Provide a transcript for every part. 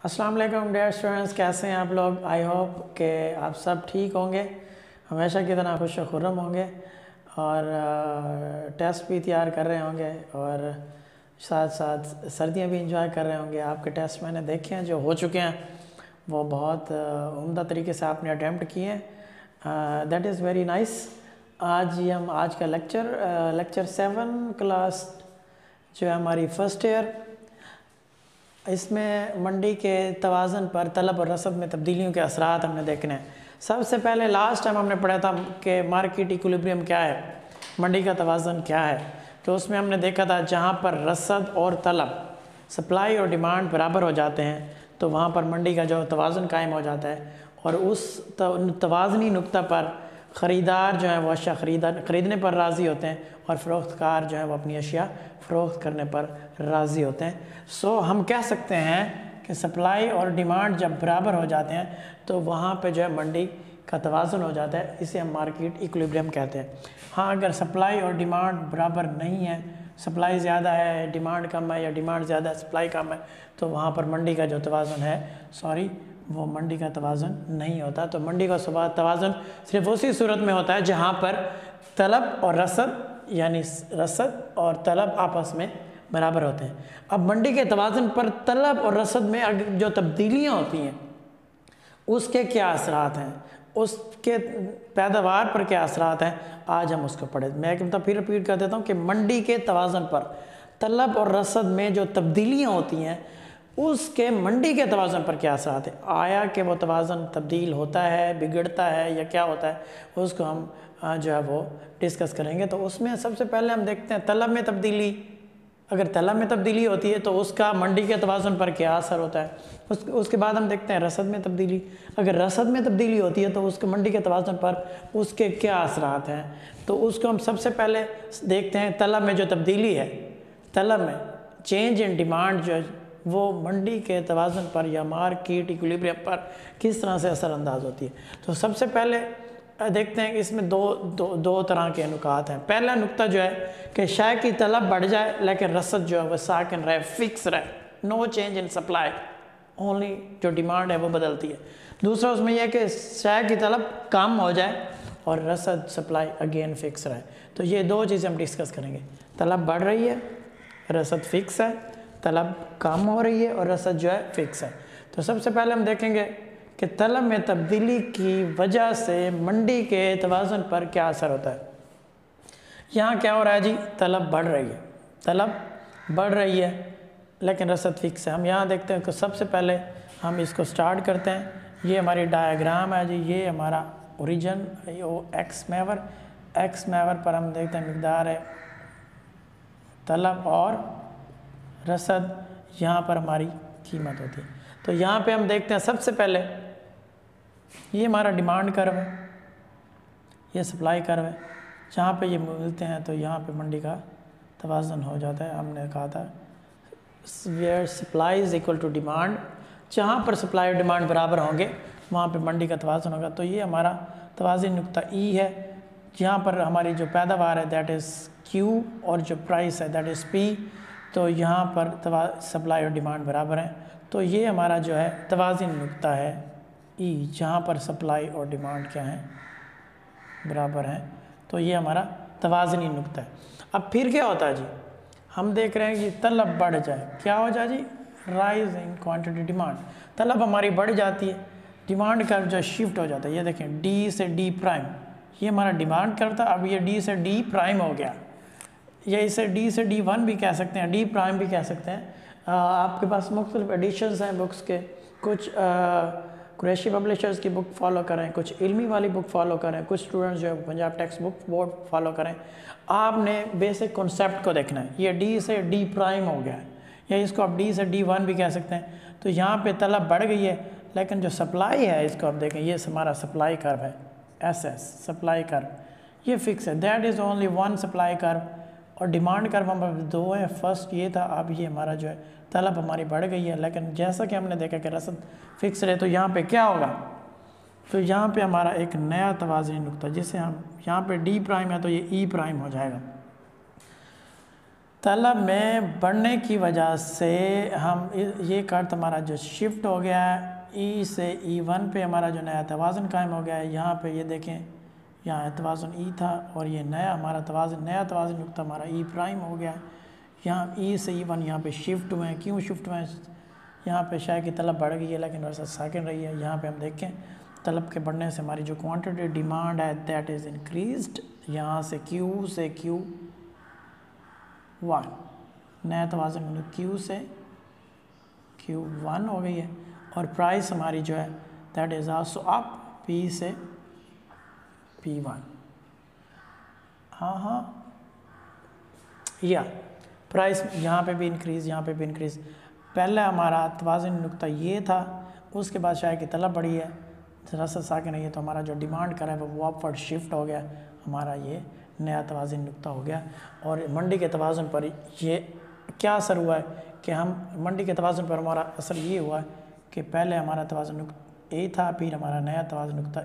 अस्सलाम वालेकुम dear students, कैसे हैं आप लोग। आई होप कि आप सब ठीक होंगे, हमेशा की तरह खुश खुर्रम होंगे और टेस्ट भी तैयार कर रहे होंगे और साथ साथ सर्दियां भी इंजॉय कर रहे होंगे। आपके टेस्ट मैंने देखे हैं जो हो चुके हैं, वो बहुत उम्दा तरीके से आपने अटैम्प्ट किए हैं। That is very nice. आज का लेक्चर 7 क्लास जो है हमारी फ़र्स्ट ईयर, इसमें मंडी के तवाज़न पर तलब और रसद में तब्दीलियों के असरात हमने देखने हैं। सबसे पहले लास्ट टाइम हमने पढ़ा था कि मार्केट इक्विलिब्रियम क्या है, मंडी का तवाज़न क्या है। तो उसमें हमने देखा था जहाँ पर रसद और तलब, सप्लाई और डिमांड बराबर हो जाते हैं तो वहाँ पर मंडी का जो तवाज़न कायम हो जाता है और उस तवाज़नी नुक्ता पर ख़रीदार जो है वो अशिया ख़रीदने पर राज़ी होते हैं और फ़रोख्तकार जो है वो अपनी अशिया फ़रोख्त करने पर राज़ी होते हैं। सो हम कह सकते हैं कि सप्लाई और डिमांड जब बराबर हो जाते हैं तो वहाँ पे जो है मंडी का तवाज़ुन हो जाता है, इसे हम मार्केट इक्विलिब्रियम कहते हैं। हाँ, अगर सप्लाई और डिमांड बराबर नहीं है, सप्लाई ज़्यादा है डिमांड कम है या डिमांड ज़्यादा है सप्लाई कम है, तो वहाँ पर मंडी का जो तवाज़ुन है वो मंडी का तवाज़ुन नहीं होता। तो मंडी का तवाज़ुन सिर्फ उसी सूरत में होता है जहाँ पर तलब और रसद, यानी रसद और तलब आपस में बराबर होते हैं। अब मंडी के तवाज़ुन पर तलब और रसद में अगर जो तब्दीलियाँ होती हैं उसके क्या असरात हैं, उसके पैदावार पर क्या असरात हैं, आज हम उसको पढ़े। मैं एक मतलब फिर रिपीट कर देता हूँ कि मंडी के तवाज़ुन पर तलब और रसद में जो तब्दीलियाँ होती हैं उसके मंडी के तवाज़ुन पर क्या असरात है। आया कि वो तवाज़ुन तब्दील होता है, बिगड़ता है या क्या होता है, उसको हम जो है वो डिस्कस करेंगे। तो उसमें सबसे पहले हम देखते हैं तलब में तब्दीली। अगर तलब में तब्दीली होती है तो उसका मंडी के तवाज़ुन पर क्या असर होता है। उसके बाद हम देखते हैं रसद में तब्दीली। अगर रसद में तब्दीली होती है तो उसके मंडी के तवाज़ुन पर उसके क्या असरात हैं। तो उसको हम सबसे पहले देखते हैं तलब में जो तब्दीली है, तलब में चेंज इन डिमांड जो है वो मंडी के तवाज़ुन पर या मार्केट इक्विलिब्रियम पर किस तरह से असरअंदाज होती है। तो सबसे पहले देखते हैं कि इसमें दो तरह के नुकात हैं। पहला नुक्ता जो है कि शाय की तलब बढ़ जाए लेकिन रसद जो है वह साकिन रहे, फिक्स रहे, no change in supply, only जो डिमांड है वो बदलती है। दूसरा उसमें यह है कि शाय की तलब कम हो जाए और रसद सप्लाई अगेन फिक्स रहे। तो ये दो चीज़ें हम डिस्कस करेंगे। तलब बढ़ रही है, रसद फिक्स है, तलब कम हो रही है और रसद जो है फिक्स है। तो सबसे पहले हम देखेंगे कि तलब में तब्दीली की वजह से मंडी के तवाज़ुन पर क्या असर होता है। यहाँ क्या हो रहा है जी, तलब बढ़ रही है, तलब बढ़ रही है लेकिन रसद फिक्स है। हम यहाँ देखते हैं कि सबसे पहले हम इसको स्टार्ट करते हैं। ये हमारी डायग्राम है जी, ये हमारा ओरिजिन एक्स मैवर पर हम देखते हैं मिकदार है तलब और रसद, यहाँ पर हमारी कीमत होती है। तो यहाँ पे हम देखते हैं सबसे पहले ये हमारा डिमांड कर्व है, ये सप्लाई कर्व है। जहाँ पे ये मिलते हैं तो यहाँ पे मंडी का तवाज़ुन हो जाता है। हमने कहा था where supply is equal to demand, जहाँ पर सप्लाई और डिमांड बराबर होंगे वहाँ पे मंडी का तवाज़ुन होगा। तो ये हमारा तवाज़ुन नुक्ता ई है, जहाँ पर हमारी जो पैदावार है दैट इज़ क्यू और जो प्राइस है दैट इज़ पी। तो यहाँ पर सप्लाई और डिमांड बराबर हैं, तो ये हमारा जो है तवाज़ुन नुक्ता है ई, जहाँ पर सप्लाई और डिमांड क्या है, बराबर हैं। तो ये हमारा तवाज़ुनी नुक्ता है। अब फिर क्या होता है जी, हम देख रहे हैं कि तलब बढ़ जाए, क्या हो जाए जी, राइज इन क्वांटिटी डिमांड। तलब हमारी बढ़ जाती है, डिमांड कर्व जो शिफ्ट हो जाता है। ये देखें डी से डी प्राइम, ये हमारा डिमांड कर्व था, अब ये डी से डी प्राइम हो गया, या इसे डी से D1 भी कह सकते हैं, डी प्राइम भी कह सकते हैं। आपके पास मुख्तलिफ एडिशंस हैं बुक्स के, कुछ कुरैशी पब्लिशर्स की बुक फॉलो करें, कुछ इल्मी वाली बुक फॉलो करें, कुछ स्टूडेंट्स जो है Punjab text book board follow करें। आपने बेसिक कॉन्सेप्ट को देखना है। ये डी से डी प्राइम हो गया है, या इसको आप डी से D1 भी कह सकते हैं। तो यहाँ पे तलब बढ़ गई है लेकिन जो सप्लाई है इसको आप देखें, ये हमारा सप्लाई कर्व है, SS सप्लाई कर्व, ये फिक्स है, that is only one supply curve. और डिमांड कर्व हमारे दो है, फर्स्ट ये था, अब ये हमारा जो है तलब हमारी बढ़ गई है लेकिन जैसा कि हमने देखा कि रसद फिक्स रहे। तो यहाँ पे क्या होगा, तो यहाँ पे हमारा एक नया तवाज़ुनी नुक्ता, जिसे हम यहाँ पे डी प्राइम है तो ये ई प्राइम हो जाएगा। तलब में बढ़ने की वजह से हम ये कर्त हमारा जो शिफ्ट हो गया है ई से E1 पे, हमारा जो नया तवाज़ुन कायम हो गया है। यहाँ पे ये देखें, यहाँ तवाज़ुन ई था और ये नया हमारा नया तवाज़ुन नुक्ता हमारा ई प्राइम हो गया है। यहाँ ई से E1 यहाँ पे शिफ्ट हुए हैं। क्यों शिफ्ट हुए हैं? यहाँ पे शायद की तलब बढ़ गई है लेकिन वैसा साकिन रही है। यहाँ पे हम देखें तलब के बढ़ने से हमारी जो क्वांटिटी डिमांड है दैट इज़ इंक्रीज्ड। यहाँ से Q से Q1 नया तवाज़ुन Q से Q1 हो गई है और प्राइस हमारी जो है that is also up P से P1। हाँ या प्राइस यहाँ पे भी इंक्रीज़, यहाँ पे भी इंक्रीज़। पहले हमारा तवाज़ुन नुक्ता ये था, उसके बाद शायद की तलब बढ़ी है, रसद साकिन नहीं है, तो हमारा जो डिमांड कर रहा है वो अपवर्ड शिफ्ट हो गया, हमारा ये नया तवाज़ुन नुक्ता हो गया। और मंडी के तवाज़ुन पर ये क्या असर हुआ है कि हम मंडी के तवाज़ुन पर हमारा असर ये हुआ है कि पहले हमारा तवाज़ुन नुक्ता ए था, फिर हमारा नया तवाज़ुन नुक्ता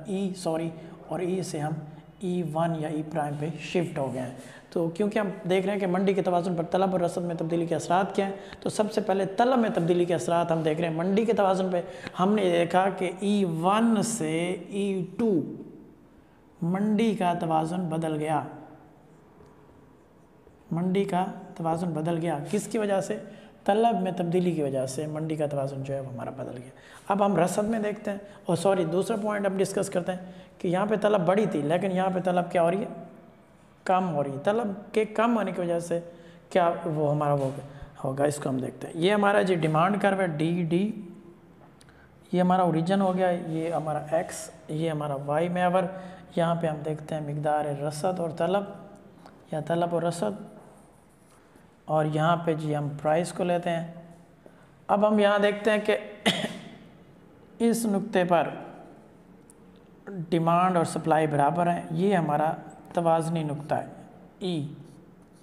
और ई से हम E1 या ई प्राइम पे शिफ्ट हो गए हैं। तो क्योंकि हम देख रहे हैं कि मंडी के तवाज़ुन पर तलब और रसद में तब्दीली के असरात क्या हैं, तो सबसे पहले तलब में तब्दीली के असरात हम देख रहे हैं। मंडी के तवाज़ुन पे हमने देखा कि E1 से E2 मंडी का तवाज़ुन बदल गया, मंडी का तवाज़ुन बदल गया। किसकी वजह से? तलब में तब्दीली की वजह से मंडी का तवाज़ुन जो है वो हमारा बदल गया। अब हम रसद में देखते हैं, और दूसरा पॉइंट हम डिस्कस करते हैं कि यहाँ पे तलब बढ़ी थी लेकिन यहाँ पे तलब क्या हो रही है? कम हो रही है। तलब के कम होने की वजह से क्या वो हमारा वो होगा, इसको हम देखते हैं। ये हमारा जो डिमांड कर्व है डी, ये हमारा ओरिजिन हो गया, ये हमारा एक्स, ये हमारा वाई मैवर। यहाँ पे हम देखते हैं मिकदार रसद और तलब या तलब और रसद, और यहाँ पे जी हम प्राइस को लेते हैं। अब हम यहाँ देखते हैं कि इस नुक्ते पर डिमांड और सप्लाई बराबर हैं। ये हमारा तवाज़नी नुक्ता है ई,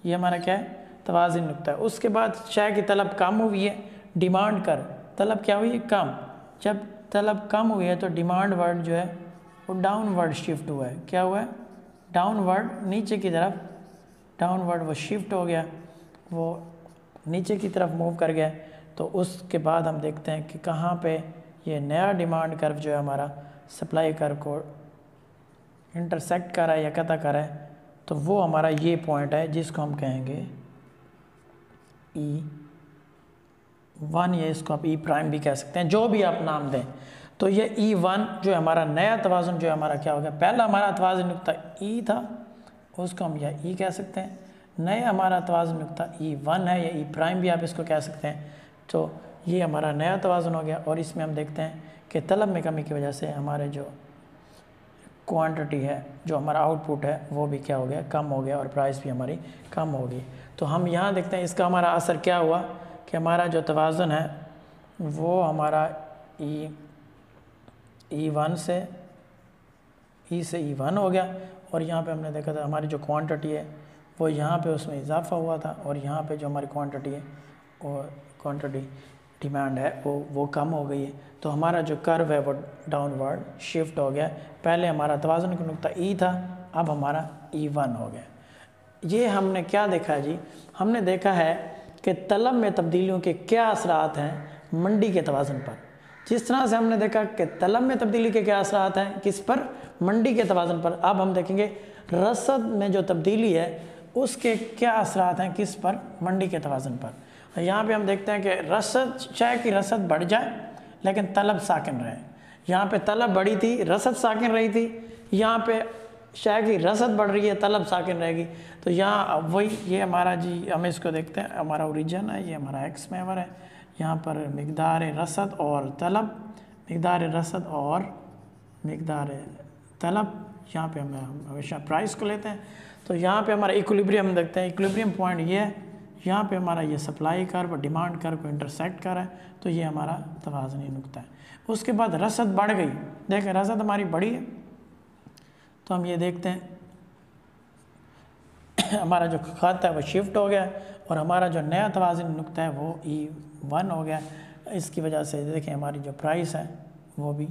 ये हमारा क्या है? तवाज़नी नुक्ता है। उसके बाद शाय की तलब कम हुई है, डिमांड कर तलब क्या हुई है? कम। जब तलब कम हुई है तो डिमांड वर्ड जो है वो डाउनवर्ड शिफ्ट हुआ है। क्या हुआ है? डाउनवर्ड, नीचे की तरफ डाउनवर्ड वो शिफ्ट हो गया, वो नीचे की तरफ मूव कर गया। तो उसके बाद हम देखते हैं कि कहाँ पे ये नया डिमांड कर्व जो है हमारा सप्लाई कर्व को इंटरसेक्ट कर रहा है या कता कर रहा है, तो वो हमारा ये पॉइंट है जिसको हम कहेंगे E1 या इसको आप ई प्राइम भी कह सकते हैं, जो भी आप नाम दें। तो ये E1 जो हमारा नया तवाज़ुन जो है हमारा क्या हो गया? पहला हमारा तवाज़ुन नुक्ता ई था, उसको हम या ई कह सकते हैं। नया हमारा तवाज़ुन नुक्ता E1 है या ई प्राइम भी आप इसको कह सकते हैं। तो ये हमारा नया तवाज़ुन हो गया और इसमें हम देखते हैं कि तलब में कमी की वजह से हमारे जो क्वांटिटी है, जो हमारा आउटपुट है, वो भी क्या हो गया? कम हो गया और प्राइस भी हमारी कम हो गई। तो हम यहाँ देखते हैं इसका हमारा असर क्या हुआ कि हमारा जो तवाज़ुन है वो हमारा E1 से E1 हो गया, और यहाँ पे हमने देखा था हमारी जो क्वांटिटी है वो यहाँ पे उसमें इजाफा हुआ था, और यहाँ पे जो हमारी क्वांटिटी है और क्वांटिटी डिमांड है वो कम हो गई है। तो हमारा जो कर्व है वो डाउनवर्ड शिफ्ट हो गया। पहले हमारा तवाज़ुन का नुक्ता ई था, अब हमारा E1 हो गया। ये हमने क्या देखा है जी? हमने देखा है कि तलब में तब्दीलियों के क्या असरात हैं मंडी के तवाज़ुन पर। जिस तरह से हमने देखा कि तलब में तब्दीली के क्या असरात हैं किस पर? मंडी के तवाज़ुन पर। अब हम देखेंगे रसद में जो तब्दीली है उसके क्या असरात हैं किस पर? मंडी के तवाज़ुन पर। यहाँ पे हम देखते हैं कि रसद, चाहे कि रसद बढ़ जाए लेकिन तलब साकिन रहे। यहाँ पे तलब बढ़ी थी, रसद साकिन रही थी, यहाँ पे शायद की रसद बढ़ रही है, तलब साकिन रहेगी। तो यहाँ वही ये हमारा जी, हम इसको देखते हैं, हमारा ओरिजिन है, ये हमारा एक्स मैवर है। यहाँ पर मिकदार रसद और तलब, मिकदार रसद और मिकदार तलब, यहाँ पे हम हमेशा प्राइस को लेते हैं। तो यहाँ पे हमारा इक्विलिब्रियम देखते हैं। इक्विलिब्रियम पॉइंट ये है, यहाँ पे हमारा ये सप्लाई कर्व और डिमांड कर्व को इंटरसेक्ट कर रहा है, तो ये हमारा तवाज़ुनी नुक्ता है। उसके बाद रसद बढ़ गई, देखें रसद हमारी बढ़ी है, तो हम ये देखते हैं हमारा जो खत है वो शिफ्ट हो गया और हमारा जो नया तवाज़ुनी नुक्ता है वो E1 हो गया। इसकी वजह से देखें हमारी जो प्राइस है वो भी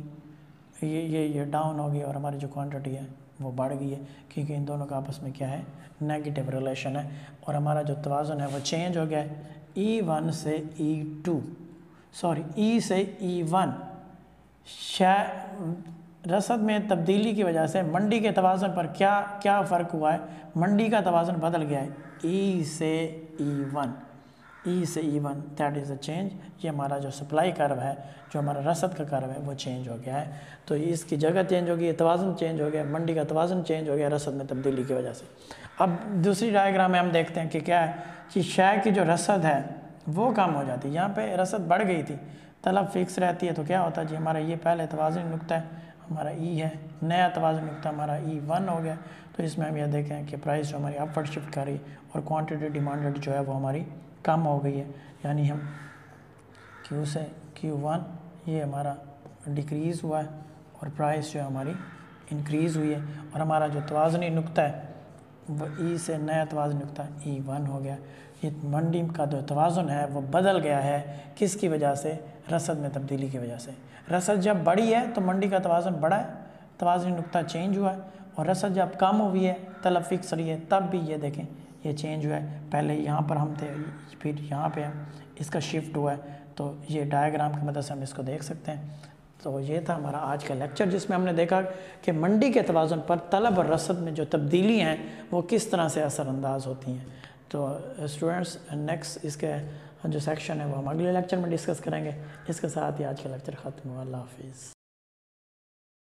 ये डाउन हो गई और हमारी जो क्वांटिटी है वो बढ़ गई है, क्योंकि इन दोनों का आपस में क्या है, नेगेटिव रिलेशन है। और हमारा जो तवाज़ुन है वो चेंज हो गया है E1 से E2, सॉरी E से E1। रसद में तब्दीली की वजह से मंडी के तवाज़ुन पर क्या क्या फ़र्क हुआ है, मंडी का तवाज़ुन बदल गया है E से E1, E से E1, that is a change. ये हमारा जो सप्लाई कर्व है, जो हमारा रसद का कर्व है, वो चेंज हो गया है। तो इसकी जगह चेंज हो गई, तवाज़ुन चेंज हो गया, मंडी का तवाज़ुन चेंज हो गया रसद में तब्दीली की वजह से। अब दूसरी डायग्राम में हम देखते हैं कि क्या है कि शय की जो रसद है वो कम हो जाती है। यहाँ पे रसद बढ़ गई थी, तलब फिक्स रहती है, तो क्या होता है जी, हमारा ये पहले तवाज़ुनी नुक्ता है, हमारा ई है, नया तवाज़ुनी नुक्ता हमारा E1 हो गया। तो इसमें हम यह देखें कि प्राइस जो हमारी अपवर्ड शिफ्ट कर रही और क्वांटिटी डिमांडेड जो है वो हमारी कम हो गई है, यानी हम Q से Q1 ये हमारा डिक्रीज़ हुआ है और प्राइस जो है हमारी इंक्रीज़ हुई है। और हमारा जो तवाज़ुनी नुक्ता है वो E से नया तवाज़ुनी नुक्ता E1 हो गया। ये मंडी का जो तवाज़ुन है वो बदल गया है, किसकी वजह से, रसद में तब्दीली की वजह से। रसद जब बढ़ी है तो मंडी का तवाज़ुन बढ़ा है, तवाज़ुनी नुक्ता चेंज हुआ है। और रसद जब कम हुई है, तलब फिक्स रही है, तब भी ये देखें ये चेंज हुआ है। पहले यहाँ पर हम थे, फिर यहाँ पे इसका शिफ्ट हुआ है। तो ये डायग्राम की मदद से हम इसको देख सकते हैं। तो ये था हमारा आज का लेक्चर, जिसमें हमने देखा कि मंडी के तवाज़ुन पर तलब और रसद में जो तब्दीली हैं वो किस तरह से असरअंदाज होती हैं। तो स्टूडेंट्स, नेक्स्ट इसके जो सेक्शन है वो हम अगले लेक्चर में डिस्कस करेंगे। इसके साथ ही आज का लेक्चर ख़त्म हुआ। अल्लाह हाफिज़।